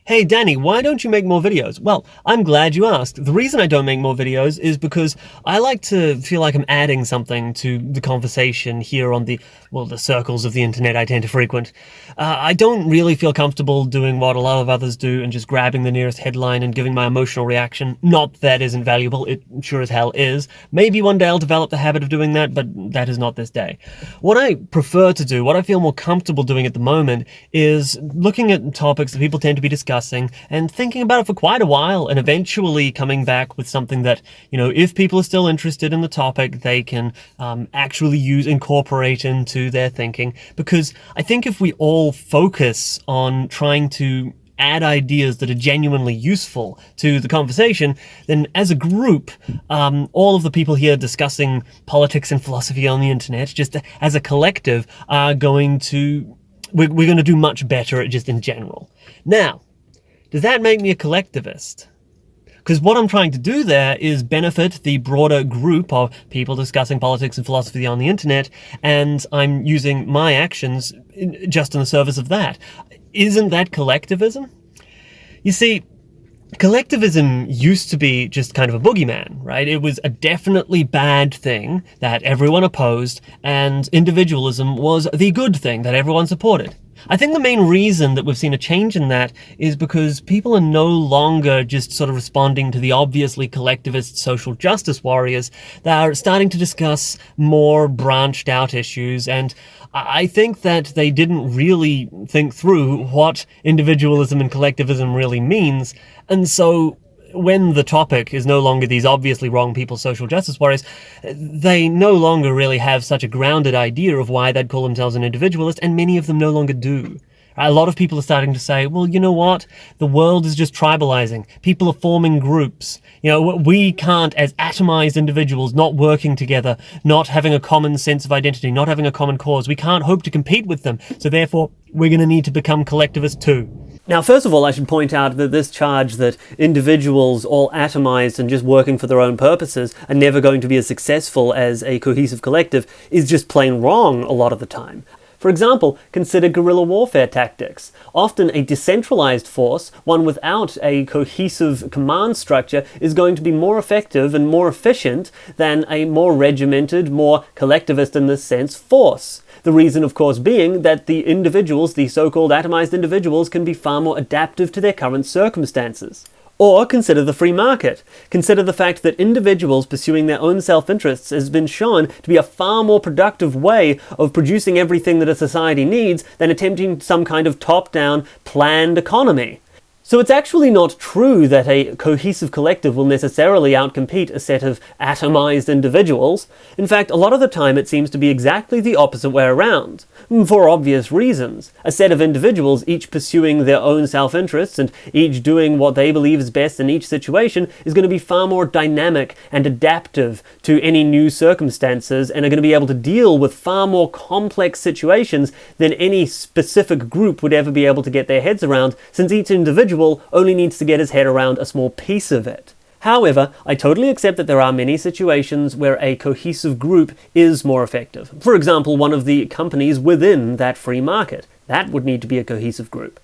Hey Danny, why don't you make more videos? Well, I'm glad you asked. The reason I don't make more videos is because I like to feel like I'm adding something to the conversation here on the circles of the internet I tend to frequent. I don't really feel comfortable doing what a lot of others do and just grabbing the nearest headline and giving my emotional reaction. Not that isn't valuable, it sure as hell is. Maybe one day I'll develop the habit of doing that, but that is not this day. What I prefer to do, what I feel more comfortable doing at the moment, is looking at topics that people tend to be discussing and thinking about it for quite a while and eventually coming back with something that, if people are still interested in the topic, they can actually incorporate into their thinking. Because I think if we all focus on trying to add ideas that are genuinely useful to the conversation, then as a group, all of the people here discussing politics and philosophy on the internet, just as a collective, are going to, we're going to do much better just in general. Now, does that make me a collectivist? Because what I'm trying to do there is benefit the broader group of people discussing politics and philosophy on the internet, and I'm using my actions just in the service of that. Isn't that collectivism? You see, collectivism used to be just kind of a boogeyman, right? It was a definitely bad thing that everyone opposed, and individualism was the good thing that everyone supported. I think the main reason that we've seen a change in that is because people are no longer just sort of responding to the obviously collectivist social justice warriors. They're starting to discuss more branched out issues, and I think that they didn't really think through what individualism and collectivism really means. And so when the topic is no longer these obviously wrong people, social justice warriors, they no longer really have such a grounded idea of why they'd call themselves an individualist, and many of them no longer do. A lot of people are starting to say, well, you know what? The world is just tribalizing. People are forming groups. We can't, as atomized individuals, not working together, not having a common sense of identity, not having a common cause, we can't hope to compete with them. So therefore, we're going to need to become collectivists too. Now, first of all, I should point out that this charge that individuals, all atomized and just working for their own purposes, are never going to be as successful as a cohesive collective is just plain wrong a lot of the time. For example, consider guerrilla warfare tactics. Often a decentralized force, one without a cohesive command structure, is going to be more effective and more efficient than a more regimented, more collectivist in this sense, force. The reason, of course, being that the individuals, the so-called atomized individuals, can be far more adaptive to their current circumstances. Or consider the free market. Consider the fact that individuals pursuing their own self-interests has been shown to be a far more productive way of producing everything that a society needs than attempting some kind of top-down, planned economy. So it's actually not true that a cohesive collective will necessarily outcompete a set of atomized individuals. In fact, a lot of the time it seems to be exactly the opposite way around, for obvious reasons. A set of individuals, each pursuing their own self-interests and each doing what they believe is best in each situation, is going to be far more dynamic and adaptive to any new circumstances, and are going to be able to deal with far more complex situations than any specific group would ever be able to get their heads around, since each individual only needs to get his head around a small piece of it. However, I totally accept that there are many situations where a cohesive group is more effective. For example, one of the companies within that free market. That would need to be a cohesive group.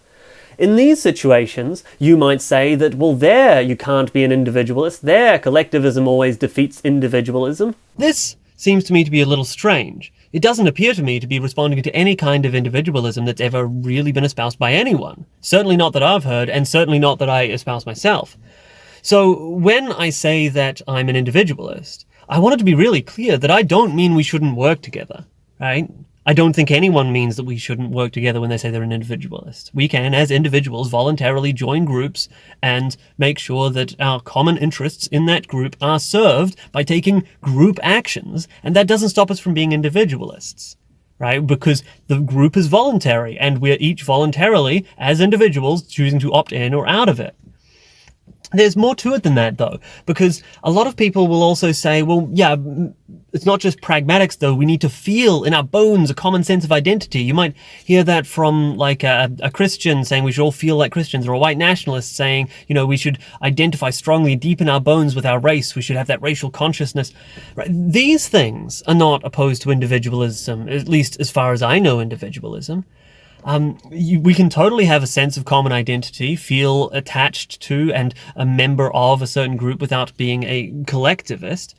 In these situations, you might say that, well, there you can't be an individualist. There, collectivism always defeats individualism. This seems to me to be a little strange. It doesn't appear to me to be responding to any kind of individualism that's ever really been espoused by anyone. Certainly not that I've heard, and certainly not that I espouse myself. So when I say that I'm an individualist, I want it to be really clear that I don't mean we shouldn't work together, right? I don't think anyone means that we shouldn't work together when they say they're an individualist. We can, as individuals, voluntarily join groups and make sure that our common interests in that group are served by taking group actions, and that doesn't stop us from being individualists, right? Because the group is voluntary, and we're each voluntarily, as individuals, choosing to opt in or out of it. There's more to it than that, though, because a lot of people will also say, well, yeah, it's not just pragmatics, though. We need to feel in our bones a common sense of identity. You might hear that from, like, a Christian saying we should all feel like Christians, or a white nationalist saying, we should identify strongly deep in our bones with our race. We should have that racial consciousness. Right? These things are not opposed to individualism, at least as far as I know individualism. We can totally have a sense of common identity, feel attached to and a member of a certain group without being a collectivist.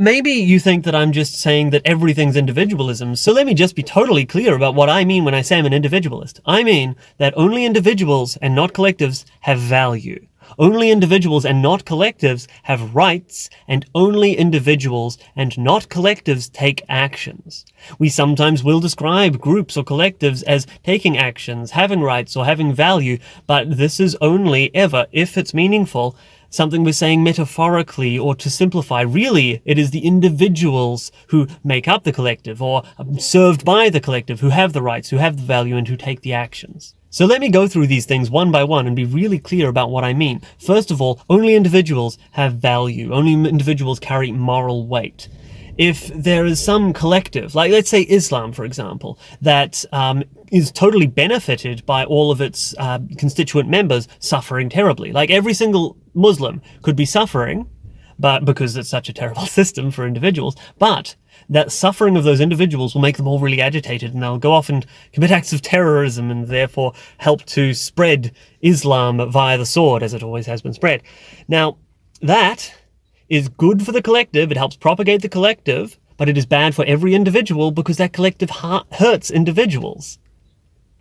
Maybe you think that I'm just saying that everything's individualism, so let me just be totally clear about what I mean when I say I'm an individualist. I mean that only individuals and not collectives have value. Only individuals and not collectives have rights, and only individuals and not collectives take actions. We sometimes will describe groups or collectives as taking actions, having rights, or having value, but this is only ever, if it's meaningful, something we're saying metaphorically or to simplify. Really, it is the individuals who make up the collective or are served by the collective who have the rights, who have the value, and who take the actions. So let me go through these things one by one and be really clear about what I mean. First of all, only individuals have value. Only individuals carry moral weight. If there is some collective, like let's say Islam, for example, that is totally benefited by all of its constituent members suffering terribly, like every single Muslim could be suffering, but because it's such a terrible system for individuals, but that suffering of those individuals will make them all really agitated, and they'll go off and commit acts of terrorism and therefore help to spread Islam via the sword, as it always has been spread. Now, that is good for the collective, it helps propagate the collective, but it is bad for every individual because that collective hurts individuals.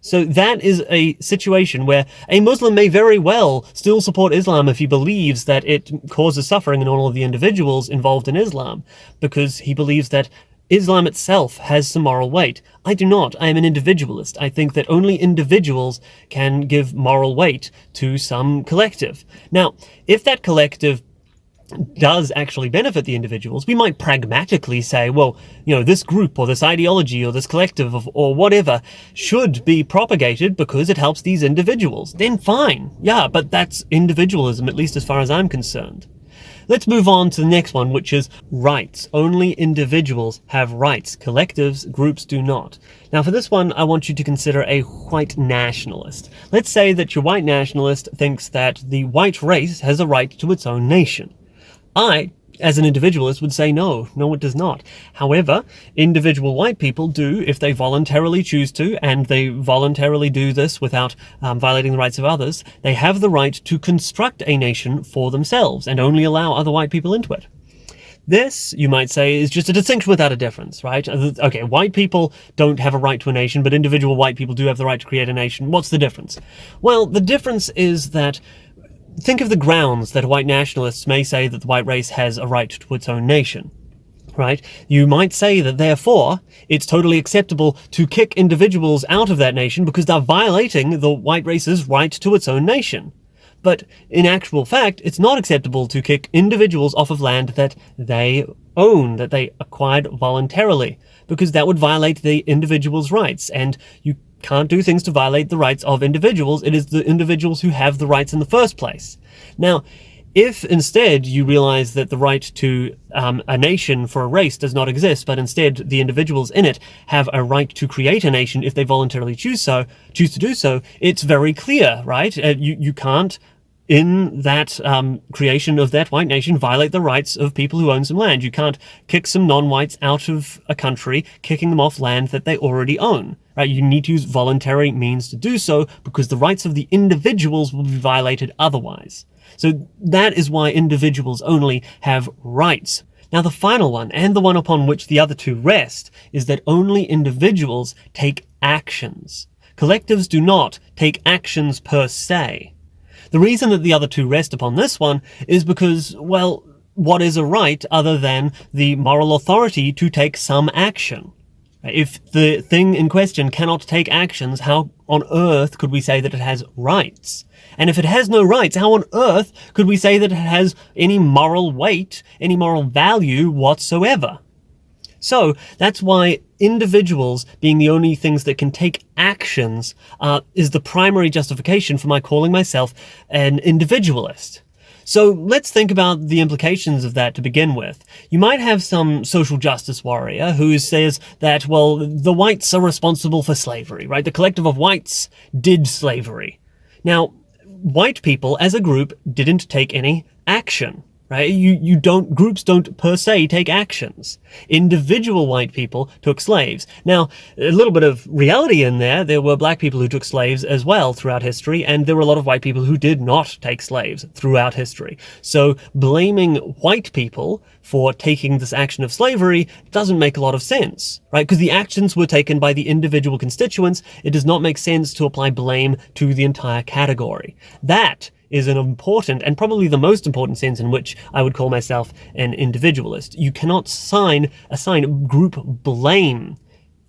So that is a situation where a Muslim may very well still support Islam if he believes that it causes suffering in all of the individuals involved in Islam, because he believes that Islam itself has some moral weight. I do not. I am an individualist. I think that only individuals can give moral weight to some collective. Now, if that collective does actually benefit the individuals, we might pragmatically say, well, this group or this ideology or this collective or whatever should be propagated because it helps these individuals. Then fine. Yeah, but that's individualism, at least as far as I'm concerned. Let's move on to the next one, which is rights. Only individuals have rights. Collectives, groups do not. Now for this one, I want you to consider a white nationalist. Let's say that your white nationalist thinks that the white race has a right to its own nation. I, as an individualist, would say no, it does not. However, individual white people do if they voluntarily choose to, and they voluntarily do this without violating the rights of others. They have the right to construct a nation for themselves and only allow other white people into it. This, you might say, is just a distinction without a difference, right? Okay, white people don't have a right to a nation, but individual white people do have the right to create a nation. What's the difference? Well, the difference is that think of the grounds that white nationalists may say that the white race has a right to its own nation, right? You might say that therefore it's totally acceptable to kick individuals out of that nation because they're violating the white race's right to its own nation. But in actual fact, it's not acceptable to kick individuals off of land that they own, that they acquired voluntarily, because that would violate the individual's rights, and you can't do things to violate the rights of individuals. It is the individuals who have the rights in the first place. Now, if instead you realize that the right to a nation for a race does not exist, but instead the individuals in it have a right to create a nation if they voluntarily choose to do so, it's very clear, right? You can't, in that creation of that white nation, violate the rights of people who own some land. You can't kick some non-whites out of a country, kicking them off land that they already own. Right? You need to use voluntary means to do so because the rights of the individuals will be violated otherwise. So that is why individuals only have rights. Now the final one, and the one upon which the other two rest, is that only individuals take actions. Collectives do not take actions per se. The reason that the other two rest upon this one is because, well, what is a right other than the moral authority to take some action? If the thing in question cannot take actions, how on earth could we say that it has rights? And if it has no rights, how on earth could we say that it has any moral weight, any moral value whatsoever? So that's why individuals being the only things that can take actions is the primary justification for my calling myself an individualist. So let's think about the implications of that to begin with. You might have some social justice warrior who says that, well, the whites are responsible for slavery, right? The collective of whites did slavery. Now, white people as a group didn't take any action. right? Groups don't per se take actions. Individual white people took slaves. Now, a little bit of reality in there. There were black people who took slaves as well throughout history, and there were a lot of white people who did not take slaves throughout history. So blaming white people for taking this action of slavery doesn't make a lot of sense, right? Because the actions were taken by the individual constituents. It does not make sense to apply blame to the entire category. That is an important and probably the most important sense in which I would call myself an individualist. You cannot assign group blame.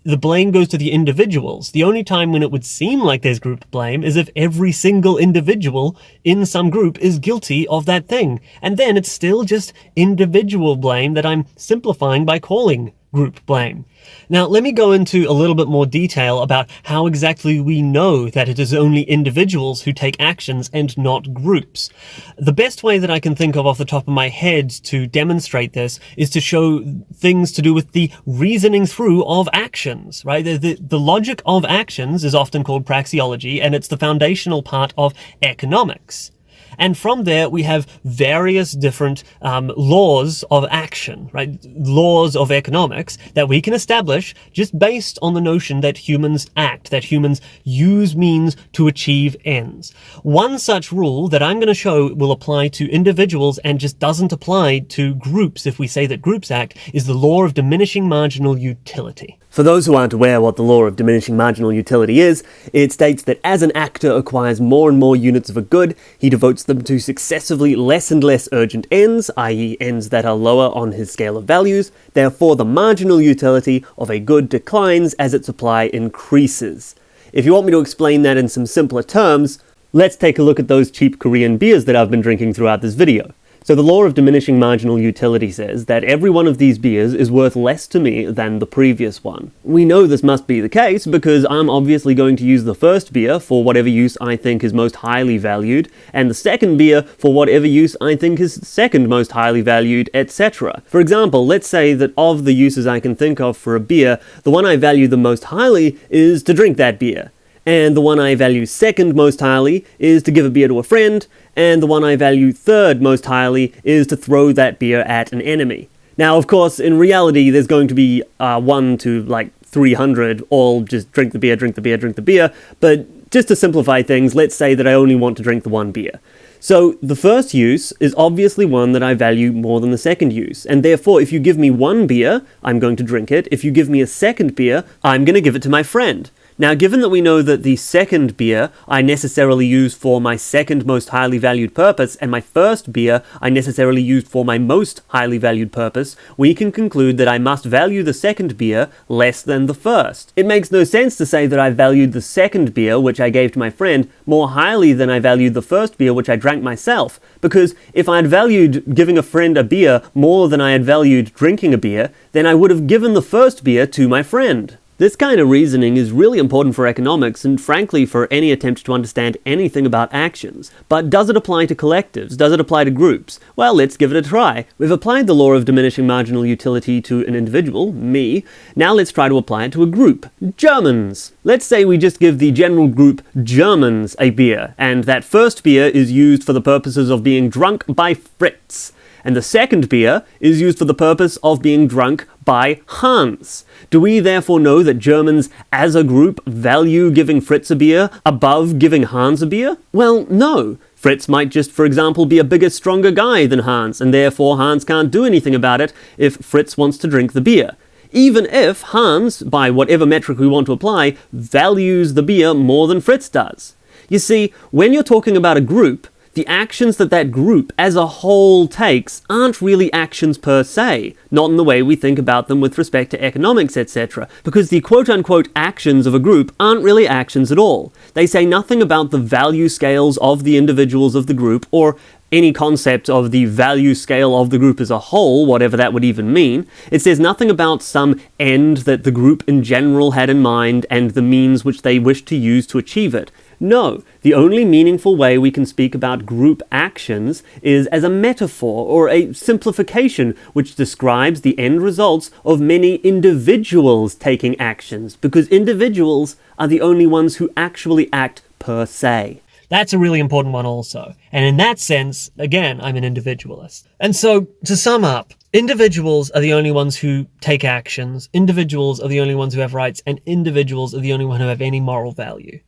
The blame goes to the individuals. The only time when it would seem like there's group blame is if every single individual in some group is guilty of that thing. And then it's still just individual blame that I'm simplifying by calling group blame. Now, let me go into a little bit more detail about how exactly we know that it is only individuals who take actions and not groups. The best way that I can think of off the top of my head to demonstrate this is to show things to do with the reasoning through of actions, right? The logic of actions is often called praxeology, and it's the foundational part of economics. And from there, we have various different laws of action, right? Laws of economics that we can establish just based on the notion that humans act, that humans use means to achieve ends. One such rule that I'm going to show will apply to individuals and just doesn't apply to groups if we say that groups act is the law of diminishing marginal utility. For those who aren't aware what the law of diminishing marginal utility is, it states that as an actor acquires more and more units of a good, he devotes them to successively less and less urgent ends, i.e. ends that are lower on his scale of values. Therefore, the marginal utility of a good declines as its supply increases. If you want me to explain that in some simpler terms, let's take a look at those cheap Korean beers that I've been drinking throughout this video. So the law of diminishing marginal utility says that every one of these beers is worth less to me than the previous one. We know this must be the case because I'm obviously going to use the first beer for whatever use I think is most highly valued, and the second beer for whatever use I think is second most highly valued, etc. For example, let's say that of the uses I can think of for a beer, the one I value the most highly is to drink that beer. And the one I value second most highly is to give a beer to a friend, and the one I value third most highly is to throw that beer at an enemy. Now, of course, in reality, there's going to be 1 to like 300 all just drink the beer, drink the beer, drink the beer, but just to simplify things, let's say that I only want to drink the one beer. So the first use is obviously one that I value more than the second use, and therefore if you give me one beer, I'm going to drink it. If you give me a second beer, I'm going to give it to my friend. Now, given that we know that the second beer I necessarily use for my second most highly valued purpose, and my first beer I necessarily used for my most highly valued purpose, we can conclude that I must value the second beer less than the first. It makes no sense to say that I valued the second beer, which I gave to my friend, more highly than I valued the first beer, which I drank myself, because if I had valued giving a friend a beer more than I had valued drinking a beer, then I would have given the first beer to my friend. This kind of reasoning is really important for economics and frankly for any attempt to understand anything about actions. But does it apply to collectives? Does it apply to groups? Well, let's give it a try. We've applied the law of diminishing marginal utility to an individual, me. Now let's try to apply it to a group, Germans. Let's say we just give the general group Germans a beer, and that first beer is used for the purposes of being drunk by Fritz. And the second beer is used for the purpose of being drunk by Hans. Do we therefore know that Germans as a group value giving Fritz a beer above giving Hans a beer? Well, no. Fritz might just, for example, be a bigger, stronger guy than Hans, and therefore Hans can't do anything about it if Fritz wants to drink the beer. Even if Hans, by whatever metric we want to apply, values the beer more than Fritz does. You see, when you're talking about a group, the actions that group as a whole takes aren't really actions per se, not in the way we think about them with respect to economics, etc., because the quote-unquote actions of a group aren't really actions at all. They say nothing about the value scales of the individuals of the group, or any concept of the value scale of the group as a whole, whatever that would even mean. It says nothing about some end that the group in general had in mind and the means which they wished to use to achieve it. No, the only meaningful way we can speak about group actions is as a metaphor or a simplification which describes the end results of many individuals taking actions, because individuals are the only ones who actually act per se. That's a really important one also. And in that sense, again, I'm an individualist. And so, to sum up, individuals are the only ones who take actions, individuals are the only ones who have rights, and individuals are the only ones who have any moral value.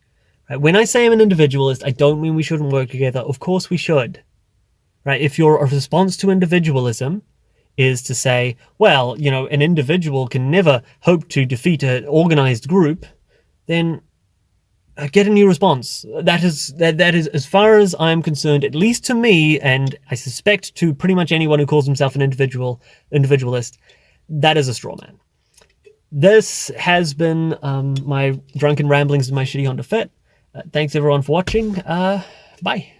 Right? When I say I'm an individualist, I don't mean we shouldn't work together. Of course we should. Right? If your response to individualism is to say, well, an individual can never hope to defeat an organized group, then get a new response. That is, as far as I'm concerned, at least to me, and I suspect to pretty much anyone who calls himself an individualist, that is a straw man. This has been my drunken ramblings in my shitty Honda Fit. Thanks everyone for watching. Bye.